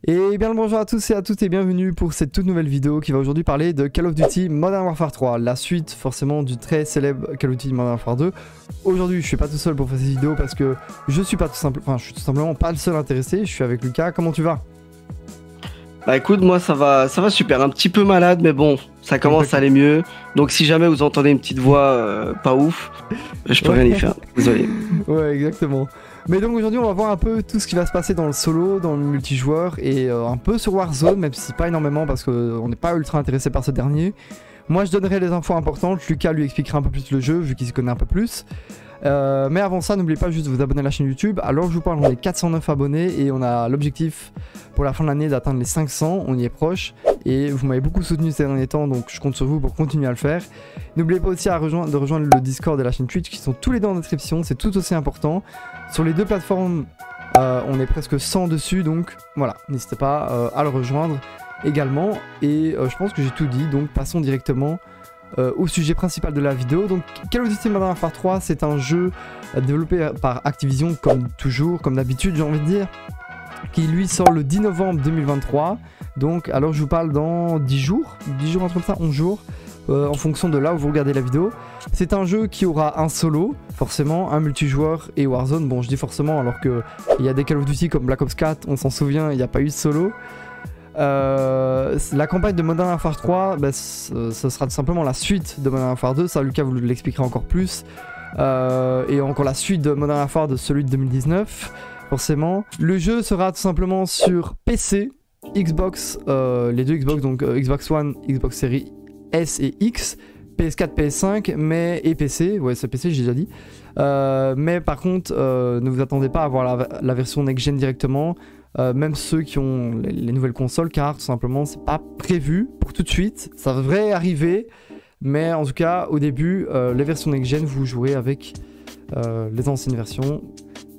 Et bien le bonjour à tous et à toutes et bienvenue pour cette toute nouvelle vidéo qui va aujourd'hui parler de Call of Duty Modern Warfare 3, la suite forcément du très célèbre Call of Duty Modern Warfare 2. Aujourd'hui je suis pas tout seul pour faire cette vidéo parce que je suis tout simplement pas le seul intéressé, je suis avec Lucas. Comment tu vas? Bah écoute, moi ça va super, un petit peu malade mais bon, ça commence à aller mieux. Donc si jamais vous entendez une petite voix pas ouf, je peux rien y faire, désolé. Ouais, exactement. Mais donc aujourd'hui on va voir un peu tout ce qui va se passer dans le solo, dans le multijoueur et un peu sur Warzone, même si pas énormément parce qu'on n'est pas ultra intéressé par ce dernier. Moi je donnerai les infos importantes, Lucas lui expliquera un peu plus le jeu vu qu'il s'y connaît un peu plus. Mais avant ça, n'oubliez pas juste de vous abonner à la chaîne YouTube. Alors je vous parle, on est 409 abonnés et on a l'objectif pour la fin de l'année d'atteindre les 500, on y est proche. Et vous m'avez beaucoup soutenu ces derniers temps, donc je compte sur vous pour continuer à le faire. N'oubliez pas aussi de rejoindre le Discord et la chaîne Twitch qui sont tous les deux en description, c'est tout aussi important. Sur les deux plateformes, on est presque 100 dessus, donc voilà, n'hésitez pas à le rejoindre également. Et je pense que j'ai tout dit, donc passons directement au sujet principal de la vidéo. Donc Call of Duty Modern Warfare 3, c'est un jeu développé par Activision comme toujours, comme d'habitude j'ai envie de dire, qui lui sort le 10 novembre 2023. Donc alors je vous parle dans 10 jours, un truc comme ça, 11 jours, en fonction de là où vous regardez la vidéo. C'est un jeu qui aura un solo, forcément, un multijoueur et Warzone. Bon je dis forcément alors que il y a des Call of Duty comme Black Ops 4, on s'en souvient, il n'y a pas eu de solo. La campagne de Modern Warfare 3, ce sera tout simplement la suite de Modern Warfare 2, ça Lucas vous l'expliquera encore plus, et encore la suite de Modern Warfare de celui de 2019, forcément. Le jeu sera tout simplement sur PC, Xbox, les deux Xbox, donc Xbox One, Xbox Series S et X, PS4, PS5, et PC, ouais c'est PC j'ai déjà dit. Mais par contre, ne vous attendez pas à avoir la version next-gen directement. Même ceux qui ont les nouvelles consoles, car tout simplement c'est pas prévu pour tout de suite, ça devrait arriver, mais en tout cas au début les versions next-gen vous jouerez avec les anciennes versions.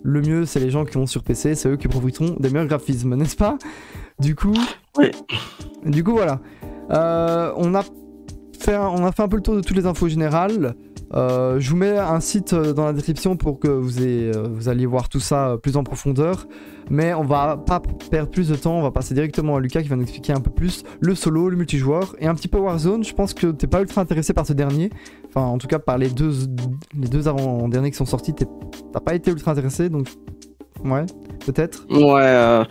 Le mieux c'est les gens qui ont sur PC, c'est eux qui profiteront des meilleurs graphismes, n'est-ce pas? Du coup, oui. Du coup voilà, on a fait un peu le tour de toutes les infos générales. Je vous mets un site dans la description pour que vous alliez voir tout ça plus en profondeur. Mais on va pas perdre plus de temps, on va passer directement à Lucas qui va nous expliquer un peu plus le solo, le multijoueur et un petit peu Warzone. Je pense que t'es pas ultra intéressé par ce dernier. Enfin en tout cas par les deux avant-derniers qui sont sortis, t'as pas été ultra intéressé, donc ouais, peut-être. Ouais,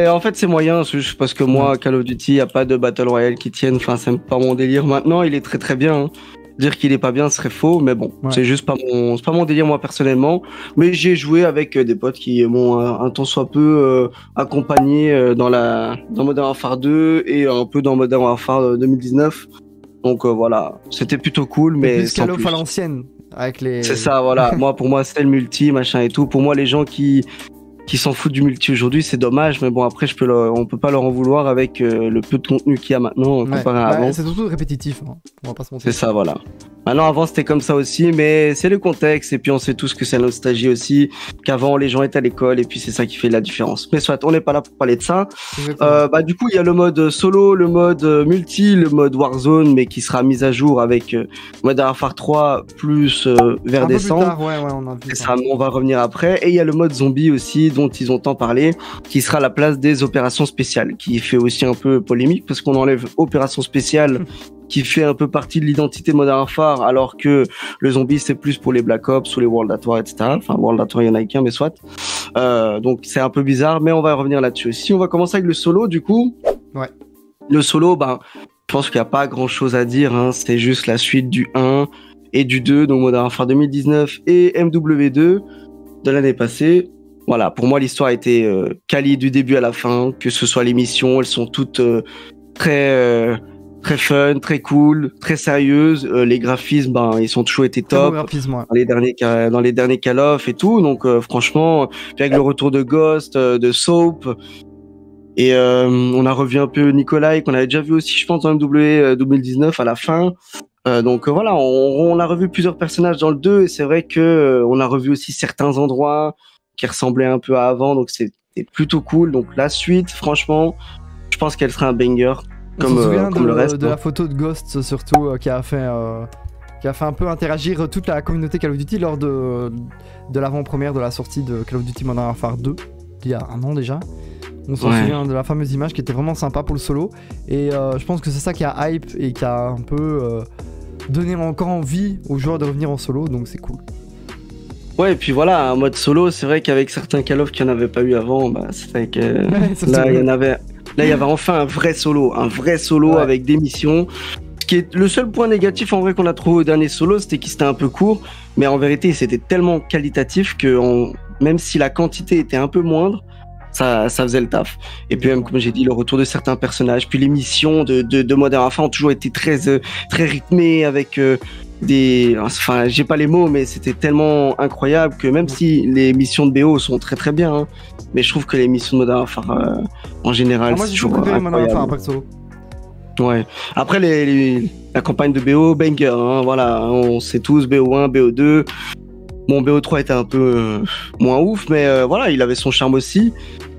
en fait c'est moyen, parce que moi Call of Duty, y a pas de Battle Royale qui tienne, enfin c'est pas mon délire. Maintenant il est très très bien, hein. Dire qu'il est pas bien serait faux, mais bon, ouais. C'est juste pas mon délire moi personnellement. Mais j'ai joué avec des potes qui m'ont un tant soit peu accompagné dans Modern Warfare 2 et un peu dans Modern Warfare 2019. Donc voilà, c'était plutôt cool, mais plus sans Call of plus. À l'ancienne, avec les. C'est ça, voilà. Pour moi c'était le multi, machin et tout. Pour moi les gens qui s'en foutent du multi aujourd'hui, c'est dommage, mais bon après on peut pas leur en vouloir avec le peu de contenu qu'il y a maintenant comparé à avant. C'est surtout répétitif, hein. On va pas se mentir. C'est ça, voilà. Maintenant avant c'était comme ça aussi, mais c'est le contexte et puis on sait tous que c'est la nostalgie aussi, qu'avant les gens étaient à l'école et puis c'est ça qui fait la différence. Mais soit, on n'est pas là pour parler de ça. Du coup il y a le mode solo, le mode multi, le mode Warzone, mais qui sera mis à jour avec Modern Warfare 3 plus vers décembre. Plus tard, ouais, on a vu ça. On va revenir après. Et il y a le mode zombie aussi dont ils ont tant parlé, qui sera à la place des opérations spéciales, qui fait aussi un peu polémique parce qu'on enlève opérations spéciales qui fait un peu partie de l'identité Modern Warfare, alors que le zombie c'est plus pour les Black Ops ou les World at War, etc. Enfin World at War il y en a qu'un, mais soit. Donc c'est un peu bizarre, mais on va revenir là-dessus aussi. On va commencer avec le solo du coup. Ouais. Le solo, je pense qu'il n'y a pas grand-chose à dire, hein. C'est juste la suite du 1 et du 2, donc Modern Warfare 2019 et MW2 de l'année passée. Voilà, pour moi l'histoire a été quali du début à la fin, que ce soit les missions, elles sont toutes très fun, très cool, très sérieuses. Les graphismes, ils ont toujours été top. Graphisme, ouais. Dans les derniers Call of et tout. Donc franchement, avec le retour de Ghost, de Soap, et on a revu un peu Nikolai qu'on avait déjà vu aussi, je pense, dans MW 2019 à la fin. Donc voilà, on a revu plusieurs personnages dans le 2 et c'est vrai que on a revu aussi certains endroits qui ressemblaient un peu à avant. Donc c'était plutôt cool. Donc la suite, franchement, je pense qu'elle sera un banger. Comme le reste, de la photo de Ghost surtout qui a fait un peu interagir toute la communauté Call of Duty lors de l'avant-première de la sortie de Call of Duty Modern Warfare 2 il y a un an déjà. On s'en souvient de la fameuse image qui était vraiment sympa pour le solo. Et je pense que c'est ça qui a hype et qui a un peu donné encore envie aux joueurs de revenir en solo, donc c'est cool. Ouais, et puis voilà, un mode solo, c'est vrai qu'avec certains Call of qu'il n'y en avait pas eu avant, bah, c'est vrai que là, il y avait enfin un vrai solo avec des missions. Ce qui est le seul point négatif en vrai qu'on a trouvé au dernier solo, c'était qu'il était un peu court, mais en vérité, c'était tellement qualitatif que même si la quantité était un peu moindre, ça faisait le taf. Et puis même, comme j'ai dit, le retour de certains personnages, puis les missions de Modern Warfare ont toujours été très rythmées avec enfin, j'ai pas les mots, mais c'était tellement incroyable que même si les missions de BO sont très très bien, hein, mais je trouve que les missions de Modern Warfare en général, moi, c'est toujours toujours préféré Modern incroyable. Warfare après solo. Ouais. Après la campagne de BO, banger, hein, voilà, on sait tous BO1, BO2. Bon, BO3 était un peu moins ouf, mais voilà, il avait son charme aussi.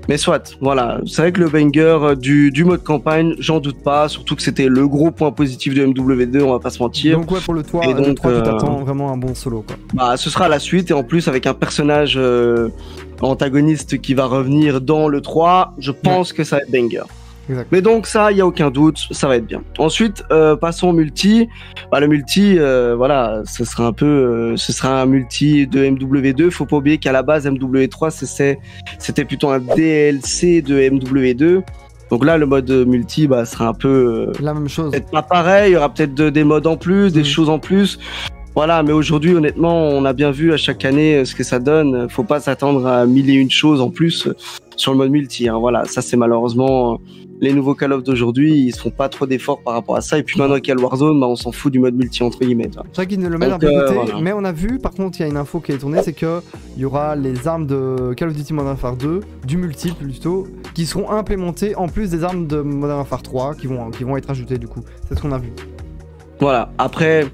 Mais soit, voilà, c'est vrai que le banger du mode campagne, j'en doute pas, surtout que c'était le gros point positif de MW2, on va pas se mentir. Donc ouais, pour le 3, donc, tu t'attends vraiment un bon solo, quoi. Bah, ce sera la suite, et en plus avec un personnage antagoniste qui va revenir dans le 3, je pense que ça va être banger. Exact. Mais donc ça, il n'y a aucun doute, ça va être bien. Ensuite, passons au multi. Bah, le multi, voilà, ce sera un multi de MW2. Faut pas oublier qu'à la base, MW3, c'était plutôt un DLC de MW2. Donc là, le mode multi, bah, sera un peu la même chose. Peut-être pas pareil, il y aura peut-être des modes en plus, des choses en plus. Voilà, mais aujourd'hui, honnêtement, on a bien vu à chaque année ce que ça donne. Faut pas s'attendre à 1001 choses en plus sur le mode multi. Hein. Voilà, ça c'est malheureusement les nouveaux Call of d'aujourd'hui, ils se font pas trop d'efforts par rapport à ça. Et puis maintenant qu'il y a le Warzone, bah, on s'en fout du mode multi entre guillemets. C'est vrai qu'ils ne le mettent un peu de côté, voilà. Mais on a vu, par contre, il y a une info qui est tournée, c'est que il y aura les armes de Call of Duty Modern Warfare 2, du multi plutôt, qui seront implémentées en plus des armes de Modern Warfare 3 qui vont être ajoutées du coup. C'est ce qu'on a vu. Voilà. Après.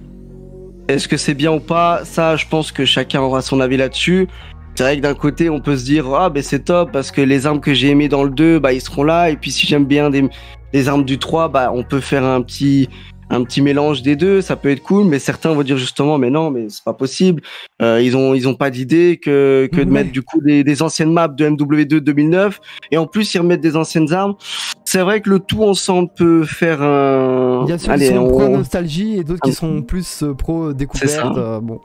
Est-ce que c'est bien ou pas? Ça, je pense que chacun aura son avis là-dessus. C'est vrai que d'un côté, on peut se dire, ah, ben c'est top parce que les armes que j'ai aimées dans le 2, bah, ils seront là. Et puis, si j'aime bien des armes du 3, bah, on peut faire un petit mélange des deux. Ça peut être cool. Mais certains vont dire justement, mais non, mais c'est pas possible. Ils ont pas d'idée que de mettre du coup des anciennes maps de MW2 2009. Et en plus, ils remettent des anciennes armes. C'est vrai que le tout ensemble peut faire un. Il y a ceux qui sont pro nostalgie et d'autres qui sont plus pro découverte. Bon.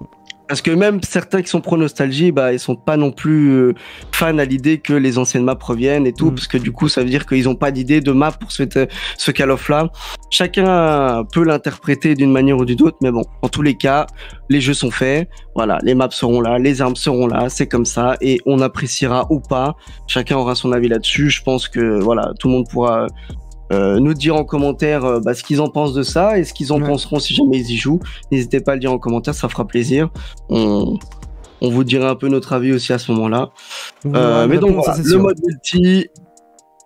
Parce que même certains qui sont pro nostalgie, bah ils sont pas non plus fans à l'idée que les anciennes maps reviennent et tout, parce que du coup ça veut dire qu'ils ont pas d'idée de map pour ce Call of là. Chacun peut l'interpréter d'une manière ou d'une autre, mais bon, en tous les cas, les jeux sont faits, voilà, les maps seront là, les armes seront là, c'est comme ça, et on appréciera ou pas. Chacun aura son avis là-dessus. Je pense que voilà, tout le monde pourra nous dire en commentaire ce qu'ils en pensent de ça et ce qu'ils en penseront si jamais ils y jouent. N'hésitez pas à le dire en commentaire, ça fera plaisir. On vous dira un peu notre avis aussi à ce moment-là. Mais donc voilà, le mode multi,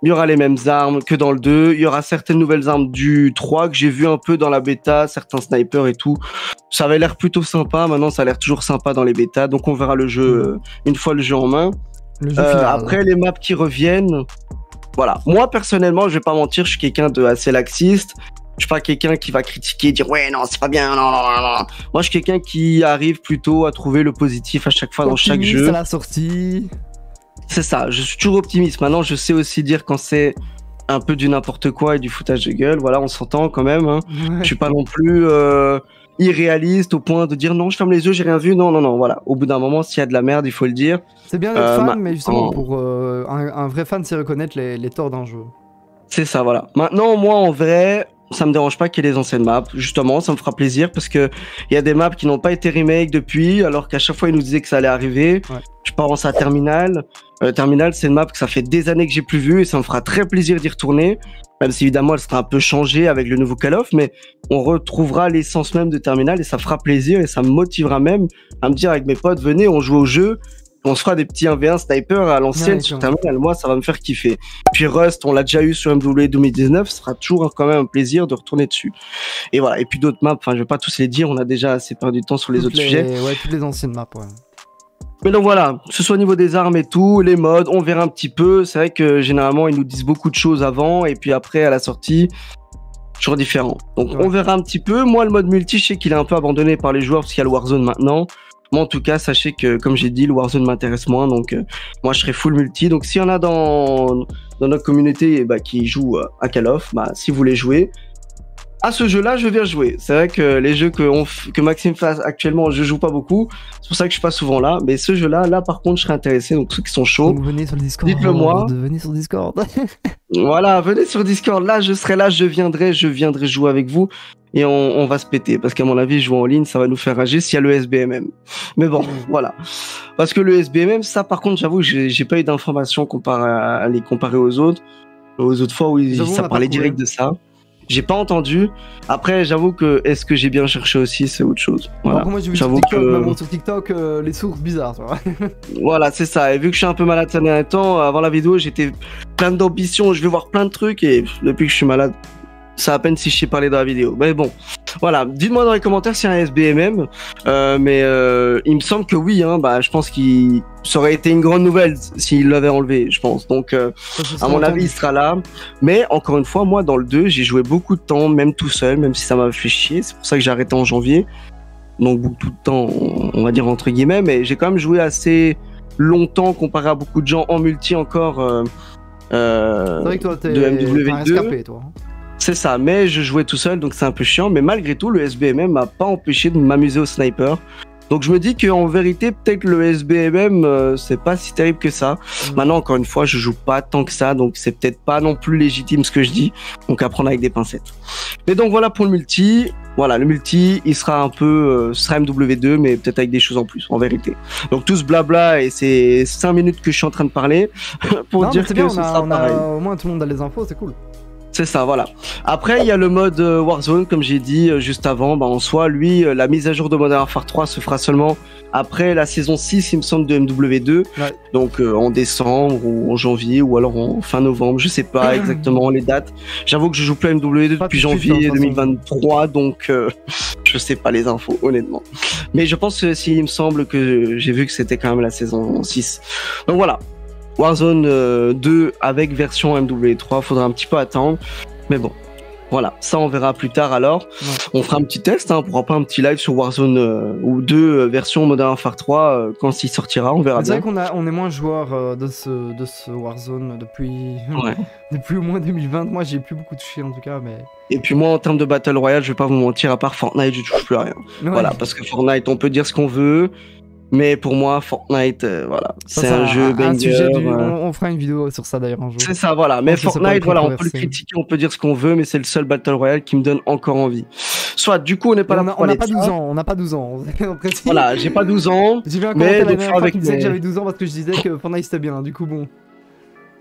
il y aura les mêmes armes que dans le 2. Il y aura certaines nouvelles armes du 3 que j'ai vu un peu dans la bêta, certains snipers et tout. Ça avait l'air plutôt sympa. Maintenant, ça a l'air toujours sympa dans les bêtas. Donc on verra le jeu une fois le jeu en main. Après, les maps qui reviennent. Voilà, moi personnellement, je vais pas mentir, je suis quelqu'un de assez laxiste. Je suis pas quelqu'un qui va critiquer, dire ouais non c'est pas bien, non. Moi, je suis quelqu'un qui arrive plutôt à trouver le positif à chaque fois dans chaque jeu. Optimiste à la sortie. C'est ça, je suis toujours optimiste. Maintenant, je sais aussi dire quand c'est un peu du n'importe quoi et du foutage de gueule. Voilà, on s'entend quand même. Hein. Ouais. Je suis pas non plus irréaliste au point de dire non, je ferme les yeux, j'ai rien vu. Non. Voilà, au bout d'un moment, s'il y a de la merde, il faut le dire. C'est bien d'être fan, mais justement, pour un vrai fan, c'est reconnaître les torts d'un jeu. C'est ça, voilà. Maintenant, moi, en vrai, ça me dérange pas qu'il y ait des anciennes maps. Justement, ça me fera plaisir parce que il y a des maps qui n'ont pas été remake depuis, alors qu'à chaque fois, ils nous disaient que ça allait arriver. Ouais. Je pense à Terminal. Terminal, c'est une map que ça fait des années que j'ai plus vue et ça me fera très plaisir d'y retourner. Même si évidemment, elle sera un peu changée avec le nouveau Call of, mais on retrouvera l'essence même de Terminal et ça fera plaisir et ça me motivera même à me dire avec mes potes, venez, on joue au jeu. On se fera des petits 1v1 sniper à l'ancienne sur Terminal. Moi, ça va me faire kiffer. Puis Rust, on l'a déjà eu sur MW 2019. Ce sera toujours quand même un plaisir de retourner dessus. Et voilà. Et puis d'autres maps, enfin, je vais pas tous les dire. On a déjà assez perdu de temps sur les autres sujets. Ouais, toutes les anciennes maps, ouais. Mais donc voilà, que ce soit au niveau des armes et tout, les modes, on verra un petit peu. C'est vrai que généralement, ils nous disent beaucoup de choses avant. Et puis après, à la sortie, toujours différent. Donc on verra un petit peu. Moi, le mode multi, je sais qu'il est un peu abandonné par les joueurs parce qu'il y a le Warzone maintenant. Moi, en tout cas, sachez que, comme j'ai dit, le Warzone m'intéresse moins. Donc, moi, je serai full multi. Donc, s'il y en a dans notre communauté qui jouent à Call of, si vous voulez jouer à ce jeu-là, je viens jouer. C'est vrai que les jeux que Maxime fait actuellement, je joue pas beaucoup. C'est pour ça que je suis pas souvent là. Mais ce jeu-là, par contre, je serais intéressé. Donc, ceux qui sont chauds, venez sur le Discord. Dites-le moi. Venez sur Discord. Voilà, venez sur Discord. Là, je serai là, je viendrai jouer avec vous. Et on va se péter. Parce qu'à mon avis, jouer en ligne, ça va nous faire rager s'il y a le SBMM. Mais bon, voilà. Parce que le SBMM, ça, par contre, j'avoue, j'ai pas eu d'informations à les comparer aux autres. Aux autres fois où ça parlait direct de ça. J'ai pas entendu. Après, j'avoue que est-ce que j'ai bien cherché aussi, c'est autre chose. Voilà. Moi, j'ai vu sur TikTok, les sources bizarres, tu vois. Voilà, c'est ça. Et vu que je suis un peu malade ces derniers temps, avant la vidéo, j'étais plein d'ambition. Je vais voir plein de trucs et depuis que je suis malade, c'est à peine si je sais parler dans la vidéo. Mais bon, voilà. Dites-moi dans les commentaires s'il y a un SBMM. Mais il me semble que oui. Je pense qu'il ça aurait été une grande nouvelle s'il l'avait enlevé, je pense. Donc, à mon avis, il sera là. Mais encore une fois, moi, dans le 2, j'ai joué beaucoup de temps, même tout seul, même si ça m'a fait chier. C'est pour ça que j'ai arrêté en janvier. Donc, beaucoup de temps, on va dire entre guillemets. Mais j'ai quand même joué assez longtemps comparé à beaucoup de gens en multi encore. C'est vrai que toi, t'es MW2. escapé, toi. C'est ça, mais je jouais tout seul, donc c'est un peu chiant. Mais malgré tout, le SBMM m'a pas empêché de m'amuser au sniper. Donc je me dis qu'en vérité, peut-être que le SBMM, c'est pas si terrible que ça. Maintenant, encore une fois, je joue pas tant que ça, donc c'est peut-être pas non plus légitime ce que je dis. Donc à prendre avec des pincettes. Mais donc voilà pour le multi. Voilà, le multi, il sera un peu sera MW2, mais peut-être avec des choses en plus, en vérité. Donc tout ce blabla et ces 5 minutes que je suis en train de parler pour dire que bien, ce sera pareil. Au moins tout le monde a les infos, c'est cool. C'est ça, voilà. Après, il y a le mode Warzone, comme j'ai dit juste avant. En soi, lui, la mise à jour de Modern Warfare 3 se fera seulement après la saison 6, il me semble, de MW2. Ouais. Donc en décembre ou en janvier ou alors en fin novembre, je sais pas exactement les dates. J'avoue que je joue plus à MW2 depuis janvier 2023, donc je sais pas les infos, honnêtement. Mais je pense que il me semble que j'ai vu que c'était quand même la saison 6. Donc voilà. Warzone 2 avec version MW3, faudra un petit peu attendre, mais bon, voilà, ça on verra plus tard alors. Ouais. On fera un petit test, on pourra pas un petit live sur Warzone ou 2 version Modern Warfare 3 quand il sortira, on verra bien. C'est vrai qu'on est moins joueur de ce Warzone depuis au moins 2020. Moi j'ai plus beaucoup touché en tout cas, mais. Et puis moi en termes de Battle Royale, je vais pas vous mentir, à part Fortnite, je touche plus à rien. Ouais. Voilà, parce que Fortnite, on peut dire ce qu'on veut. Mais pour moi, Fortnite, voilà, c'est un jeu banger. On fera une vidéo sur ça d'ailleurs un jour. C'est ça, voilà. Mais Fortnite, voilà, on peut le critiquer, on peut dire ce qu'on veut, mais c'est le seul Battle Royale qui me donne encore envie. Soit, du coup, on n'est pas là pour parler de ça. On n'a pas 12 ans. Voilà, j'ai pas 12 ans. J'ai vu un commentaire la dernière fois qui disait que j'avais 12 ans parce que je disais que Fortnite c'était bien, du coup, bon.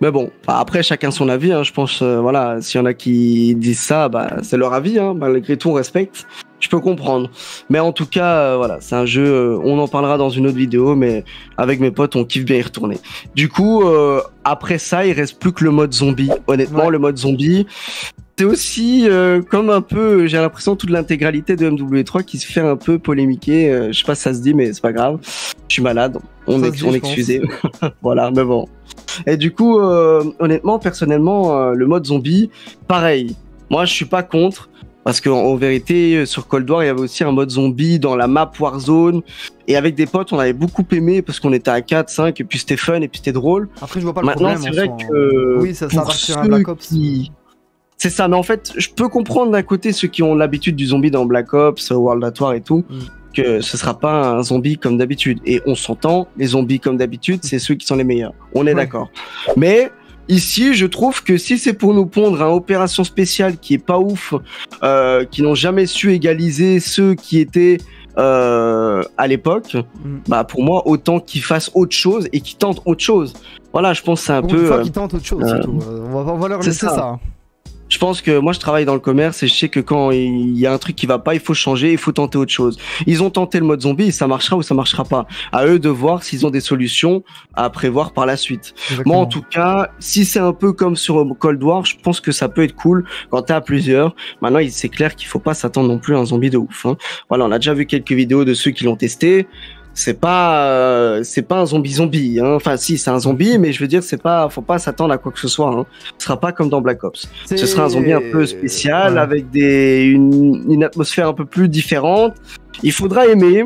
Mais bon, après chacun son avis, je pense, voilà, s'il y en a qui disent ça, c'est leur avis, malgré tout on respecte, je peux comprendre. Mais en tout cas, voilà, c'est un jeu, on en parlera dans une autre vidéo, mais avec mes potes, on kiffe bien y retourner. Du coup, après ça, il reste plus que le mode zombie. Honnêtement, le mode zombie, c'est aussi comme un peu, j'ai l'impression, toute l'intégralité de MW3 qui se fait un peu polémiquer, je sais pas si ça se dit, mais c'est pas grave, je suis malade, on excusez. Voilà, mais bon. Et du coup, honnêtement, personnellement, le mode zombie, pareil. Moi, je suis pas contre. Parce qu'en vérité, sur Cold War, il y avait aussi un mode zombie dans la map Warzone. Et avec des potes, on avait beaucoup aimé parce qu'on était à 4, 5, et puis c'était fun, et puis c'était drôle. Après, je vois pas le problème. Maintenant, c'est vrai que. Oui, ça appartient à Black Ops. C'est ça, mais en fait, je peux comprendre d'un côté ceux qui ont l'habitude du zombie dans Black Ops, World at War et tout. Que ce sera pas un zombie comme d'habitude. Et on s'entend, les zombies comme d'habitude, c'est ceux qui sont les meilleurs. On est d'accord. Mais ici, je trouve que si c'est pour nous pondre un opération spéciale qui est pas ouf, qui n'ont jamais su égaliser ceux qui étaient à l'époque, pour moi, autant qu'ils fassent autre chose et qu'ils tentent autre chose. Voilà, je pense que c'est un peu... Une fois qu'ils tentent autre chose, c'est tout. On va leur laisser ça. Je pense que moi je travaille dans le commerce et je sais que quand il y a un truc qui va pas, il faut changer, il faut tenter autre chose. Ils ont tenté le mode zombie, ça marchera ou ça marchera pas. À eux de voir s'ils ont des solutions à prévoir par la suite. Exactement. Moi en tout cas, si c'est un peu comme sur Cold War, je pense que ça peut être cool quand t'es à plusieurs. Maintenant c'est clair qu'il faut pas s'attendre non plus à un zombie de ouf. Voilà, on a déjà vu quelques vidéos de ceux qui l'ont testé. C'est pas un zombie, Enfin, si, c'est un zombie, mais je veux dire, faut pas s'attendre à quoi que ce soit, Ce sera pas comme dans Black Ops. Ce sera un zombie un peu spécial, avec une atmosphère un peu plus différente. Il faudra aimer.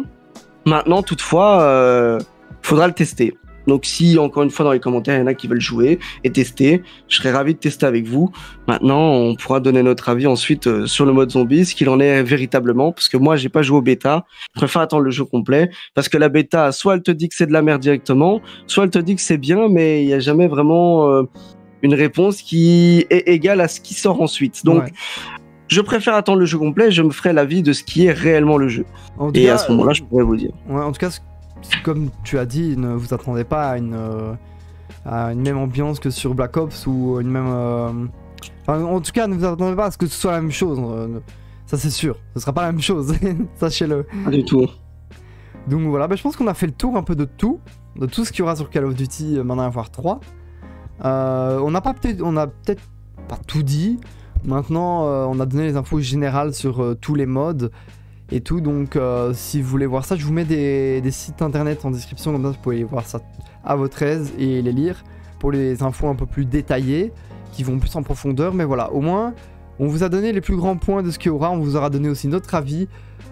Maintenant, toutefois, faudra le tester. Donc si, encore une fois, dans les commentaires, il y en a qui veulent jouer et tester, je serais ravi de tester avec vous. Maintenant, on pourra donner notre avis ensuite sur le mode zombie, ce qu'il en est véritablement, parce que moi, j'ai pas joué au bêta. Je préfère attendre le jeu complet, parce que la bêta, soit elle te dit que c'est de la merde directement, soit elle te dit que c'est bien, mais il n'y a jamais vraiment une réponse qui est égale à ce qui sort ensuite. Donc, je préfère attendre le jeu complet, je me ferai l'avis de ce qui est réellement le jeu. Et à ce moment-là, je pourrais vous dire. Ouais, en tout cas, comme tu as dit, ne vous attendez pas à une même ambiance que sur Black Ops ou une même... Enfin, en tout cas, ne vous attendez pas à ce que ce soit la même chose. Ça, c'est sûr. Ce sera pas la même chose. Sachez-le. Pas du tout. Donc voilà, je pense qu'on a fait le tour un peu de tout ce qu'il y aura sur Call of Duty Modern Warfare 3. On a peut-être pas tout dit. Maintenant, on a donné les infos générales sur tous les modes et tout, donc si vous voulez voir ça, je vous mets des sites internet en description, comme ça vous pouvez voir ça à votre aise et les lire pour les infos un peu plus détaillées, qui vont plus en profondeur, mais voilà, au moins, on vous a donné les plus grands points de ce qu'il y aura, on vous aura donné aussi notre avis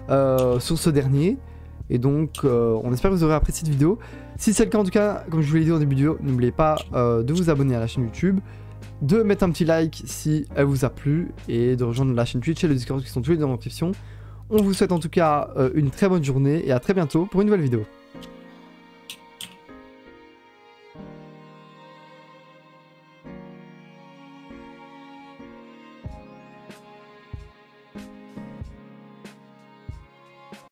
sur ce dernier, et donc on espère que vous aurez apprécié cette vidéo. Si c'est le cas, en tout cas, comme je vous l'ai dit au début de vidéo, n'oubliez pas de vous abonner à la chaîne YouTube, de mettre un petit like si elle vous a plu, et de rejoindre la chaîne Twitch et le Discord qui sont tous les deux dans la description. On vous souhaite en tout cas une très bonne journée et à très bientôt pour une nouvelle vidéo.